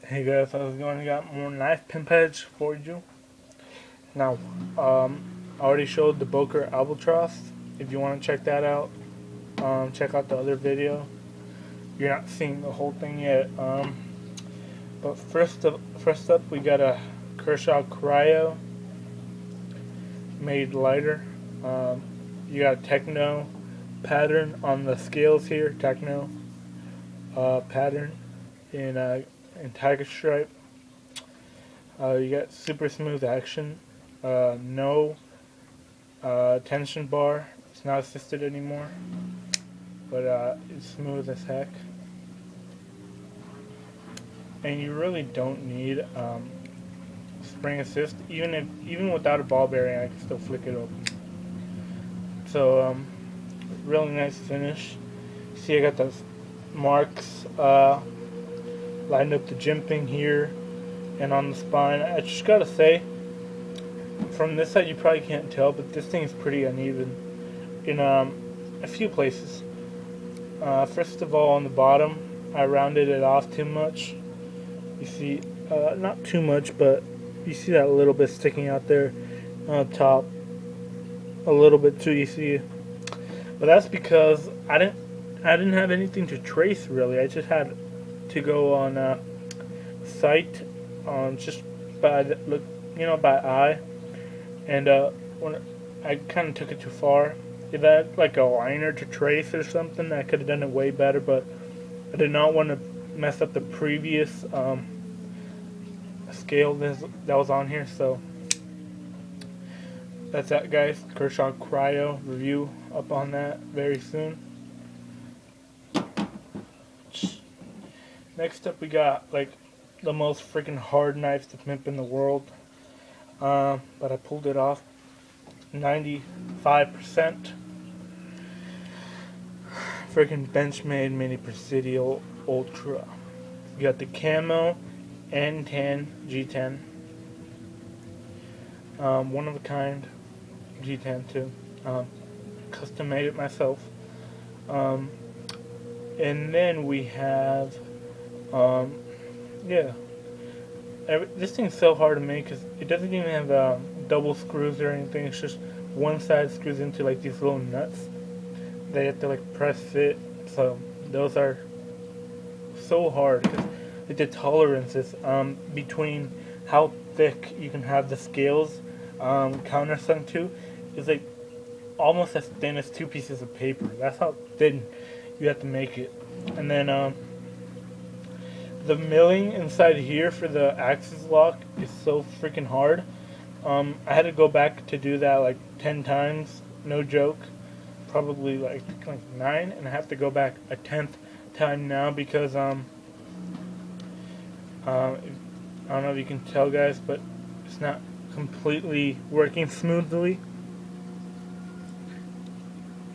Hey guys, how's it going? I got more knife pin pads for you. Now, I already showed the Boker Albatross. If you want to check that out, check out the other video. You're not seeing the whole thing yet. But first up, we got a Kershaw Cryo made lighter. You got a Techno pattern on the scales here. Techno pattern in tiger stripe. You got super smooth action. No tension bar. It's not assisted anymore, but it's smooth as heck. And you really don't need spring assist. Even without a ball bearing, I can still flick it open. So really nice finish. See, I got those marks lined up the jimping here and on the spine. I just gotta say, from this side you probably can't tell, but this thing is pretty uneven in a few places. First of all, on the bottom, I rounded it off too much. You see, not too much, but you see that little bit sticking out there on top, a little bit too. You see, but that's because I didn't have anything to trace really. I just had to go on sight, on just by look, by eye, and when I kind of took it too far. If I had like a liner to trace or something, I could have done it way better. But I did not want to mess up the previous scale that was on here. So that's that, guys. Kershaw Cryo review up on that very soon. Next up, we got like the most freaking hard knife to pimp in the world, but I pulled it off 95%. Freaking Benchmade Mini Presidio Ultra. You got the Camo N10 G10, one of a kind G10 too. Custom made it myself. And then we have this thing's so hard to make because it doesn't even have double screws or anything. It's just one side screws into like these little nuts. They have to like press fit. So those are so hard because the tolerances between how thick you can have the scales countersunk to is like almost as thin as two pieces of paper. That's how thin you have to make it. And then the milling inside here for the axis lock is so freaking hard. I had to go back to do that like 10 times, no joke. Probably like 9, and I have to go back a 10th time now because I don't know if you can tell, guys, but it's not completely working smoothly.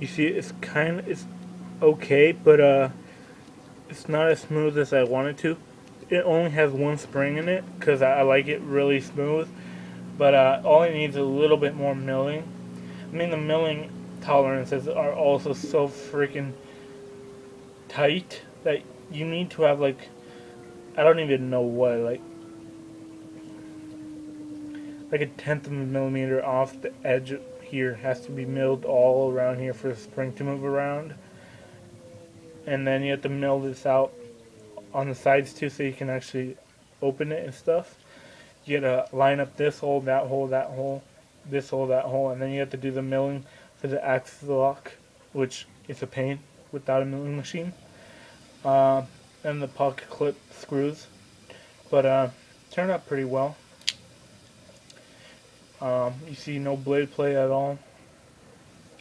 You see, it's okay, but it's not as smooth as I wanted to. It only has one spring in it because I like it really smooth, but all it needs is a little bit more milling. I mean, the milling tolerances are also so freaking tight that you need to have like, I don't even know what, like a 1/10 of a millimeter off the edge here has to be milled all around here for the spring to move around. And then you have to mill this out on the sides too so you can actually open it and stuff. You gotta line up this hole, that hole, that hole, this hole, that hole, and then you have to do the milling for the axis lock, which is a pain without a milling machine. And the pocket clip screws. But turned out pretty well. You see no blade play at all.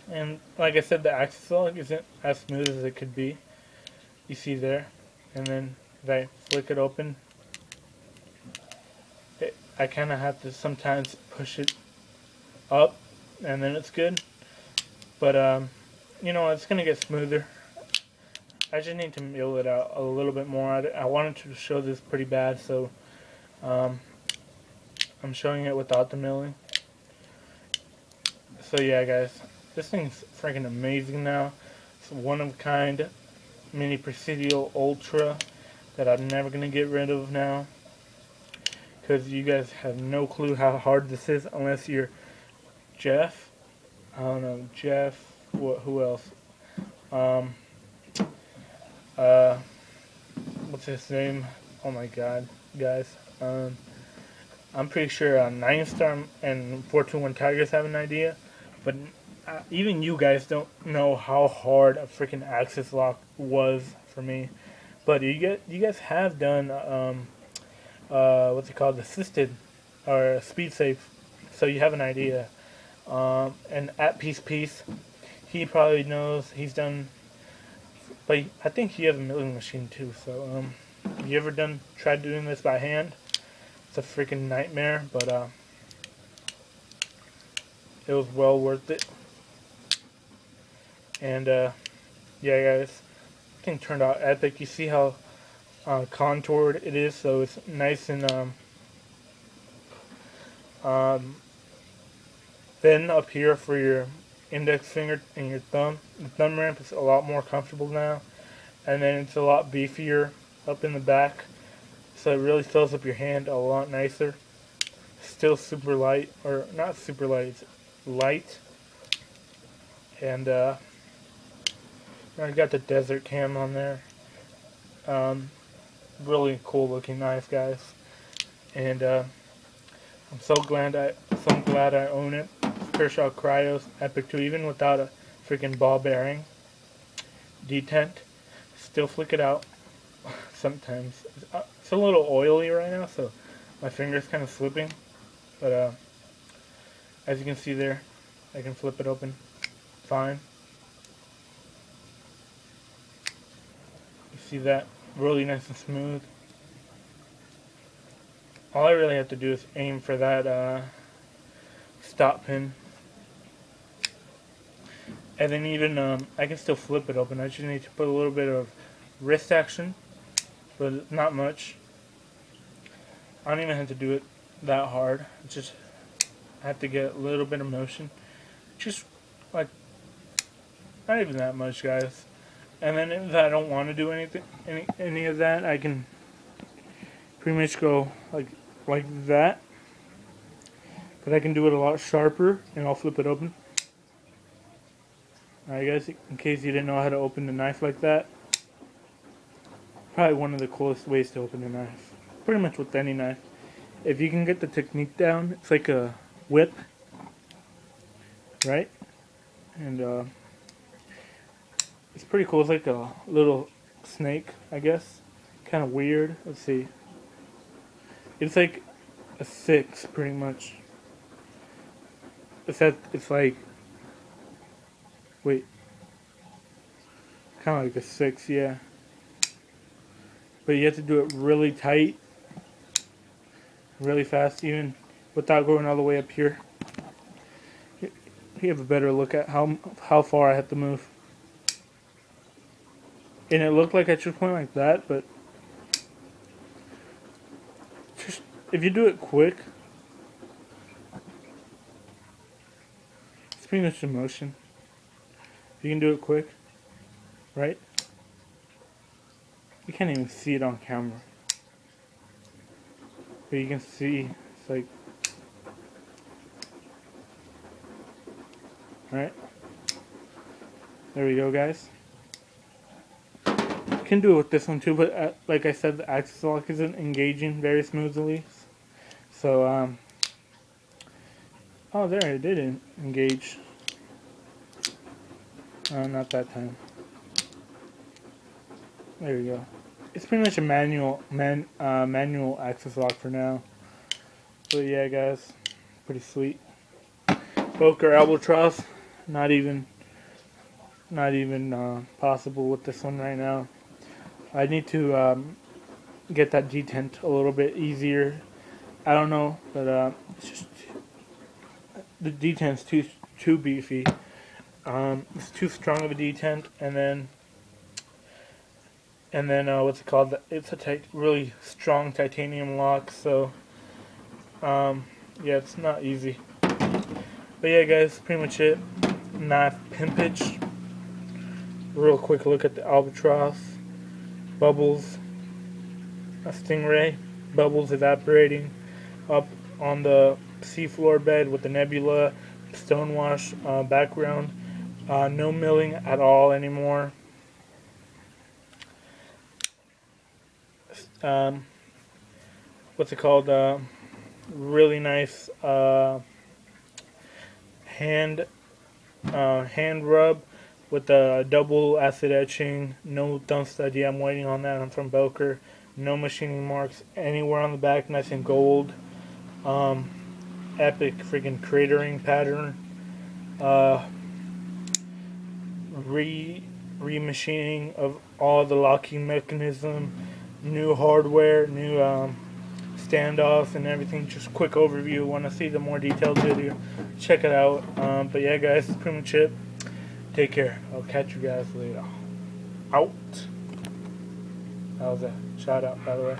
And like I said, the axis lock isn't as smooth as it could be. You see there. And then if I flick it open, I kind of have to sometimes push it up, and then it's good. But it's gonna get smoother. I just need to mill it out a little bit more. I wanted to show this pretty bad, so I'm showing it without the milling. So yeah, guys, this thing's freaking amazing now. It's one of a kind Mini Presidio Ultra that I'm never gonna get rid of now. because you guys have no clue how hard this is unless you're Jeff. I don't know, Jeff. Who else? Um, uh, what's his name? Oh my God, guys. I'm pretty sure Nine Star and 421 Tigers have an idea, but even you guys don't know how hard a freaking axis lock was for me. But you guys have done what's it called, assisted or speed safe, so you have an idea. And at Peace, he probably knows, he's done, but I think he has a milling machine too. So you ever tried doing this by hand? It's a freaking nightmare, but it was well worth it. And yeah, guys, I think it turned out epic. You see how contoured it is, so it's nice and thin up here for your index finger and your thumb. The thumb ramp is a lot more comfortable now, and then it's a lot beefier up in the back, so it really fills up your hand a lot nicer. Still super light, or not super light, it's light. And I got the desert cam on there. Really cool looking knife, guys. And I'm so glad I own it. Kershaw Cryos Epic 2, even without a freaking ball bearing detent. Still flick it out sometimes. It's a little oily right now, so my finger's kind of slipping. But as you can see there, I can flip it open fine. You see that? Really nice and smooth. All I really have to do is aim for that stop pin. And then even, I can still flip it open. I just need to put a little bit of wrist action, but not much. I don't even have to do it that hard. Just I have to get a little bit of motion. Just like, not even that much, guys. And then if I don't want to do any of that, I can pretty much go like that. But I can do it a lot sharper, and I'll flip it open. Alright, guys, in case you didn't know how to open the knife like that, probably one of the coolest ways to open a knife. Pretty much with any knife. If you can get the technique down, it's like a whip, right? And it's pretty cool. It's like a little snake, I guess. Kind of weird. Let's see. It's like a 6, pretty much. It's like, wait, kind of like a 6, yeah. But you have to do it really tight, really fast, even without going all the way up here. You have a better look at how far I have to move. And it looked like I just went like that, but just if you do it quick, it's pretty much the motion. If you can do it quick, right? You can't even see it on camera, but you can see it's like, right? There we go, guys. Can do it with this one too, but like I said, the axis lock isn't engaging very smoothly. So oh, there it did engage. Not that time. There we go. It's pretty much a manual axis lock for now. But yeah, guys, pretty sweet. Boker Albatross, not even possible with this one right now. I need to get that detent a little bit easier. I don't know, but it's just the detent's too beefy. It's too strong of a detent, and then what's it called? It's a really strong titanium lock, so yeah, it's not easy. But yeah, guys, pretty much it. Knife pimpage. Real quick look at the Albatross. Bubbles, a Stingray, bubbles evaporating, up on the seafloor bed with the Nebula stonewash background. No milling at all anymore. What's it called? Really nice hand rub with the double acid etching. No thumb stud yet. I'm waiting on that. I'm from Belker. No machining marks anywhere on the back. Nice and gold. Epic freaking cratering pattern. Remachining of all the locking mechanism. New hardware. New standoffs and everything. Just quick overview. Want to see the more detailed video, check it out. But yeah, guys, that's pretty much it. Take care. I'll catch you guys later. Out. That was a shout out, by the way.